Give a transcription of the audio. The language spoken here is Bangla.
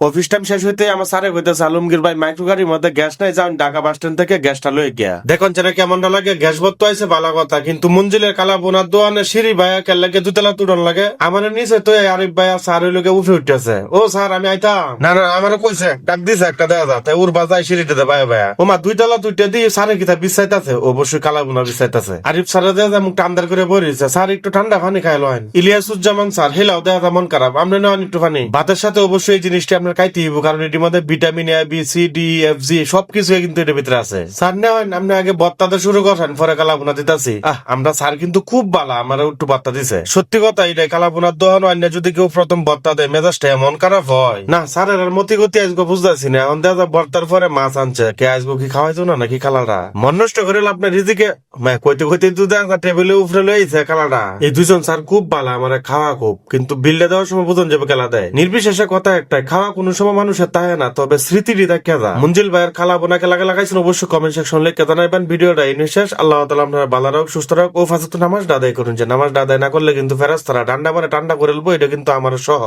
অফিস টাইম শেষ হইতে আমার স্যারে কইতেছে আলমগীর ভাই মাইক্রো গাড়ির মধ্যে গ্যাস নাই, যান ঢাকা বাস স্ট্যান্ড থেকে গ্যাসটা লয়ে গিয়া দেখুন যেটা কেমনটা লাগে। গ্যাস ভরতে হয়েছে ভালো কথা, কিন্তু মঞ্জিলের কালা বোনার দোয়ানে সিঁড়ি ভাইয়া কেন লাগে দুতলা তুড়ন লাগে। আমার নিচে তো আরিফ ভাইয়া স্যার ওই লোকে উঠে উঠতেছে। ও স্যার আমি আইতাম না না, আমার কইছে ডাক দিছে একটা দেওয়া যা তাই ওর বাজায় সিঁড়িতে ভাইয়া ভাইয়া ও মা দুইতলা দুইটা দিয়ে স্যারের কিতা বিছাইতাছে, অবশ্যই কালা বোনা বিছাইতাছে। আরিফ স্যার দেওয়া যা মুখ টান্দার করে বলিছে, স্যার একটু ঠান্ডা পানি খাই লয়েন। ইলিয়াসুজ্জামান স্যার হেলাও দেওয়া যা মন খারাপ, আমরা নেওয়ান একটু পানি। ভাতের সাথে অবশ্যই এই জিনিসটি আপনার খাইতে হইব, কারণ এটির মধ্যে vitamin A B C D F G সবকিছু কিন্তু এটার ভিতরে আছে। স্যার নেওয়ান আপনি আগে বত্তাতে শুরু করেন, পরে কালাবোনা দিতেছি। আমরা স্যার কিন্তু খুব ভালো, আমার একটু বত্তা দিছে। সত্যি কথা এটাই, কালাবোনার দোহান অন্য যদি কেউ প্রথম বত্তা দেয় মেজাজটা এমন খারাপ হয় না। স্যারের আর মতি গতি আজকে বুঝতেছি না। এখন দেখা বর্তার পরে মাছ আনছে, কে আসবো কি খাওয়াইতো না নাকি কালারা মন নষ্ট করে আপনার রিজিকে কইতে কইতে তো দেখা টেবিলে উপরে লইছে কালাটা। এই দুজন স্যার খুব ভালো, আমার খাওয়া খুব, কিন্তু বিলটা দেওয়ার সময় বুঝুন যাবে খেলা দেয়। নির্বিশেষে কথা একটাই, খাওয়া কোনো সময় মানুষের তাই না, তবে স্মৃতিটি দেখা যায়। মঞ্জিল ভাইয়ের খালা বোনা খেলা লাগাইছেন, অবশ্যই কমেন্ট সেকশন লিখে জানাইবেন। ভিডিওটা এই শেষ। আল্লাহ তাআলা আপনারা ভালো রাখুক, সুস্থ রাখুক ও ফাঁসে নামাজ আদায় করুন। যে নামাজ আদায় না করলে কিন্তু ফেরেশতারা ডান্ডা মারে টান্ডা করে লবো, এটা কিন্তু আমার সহ।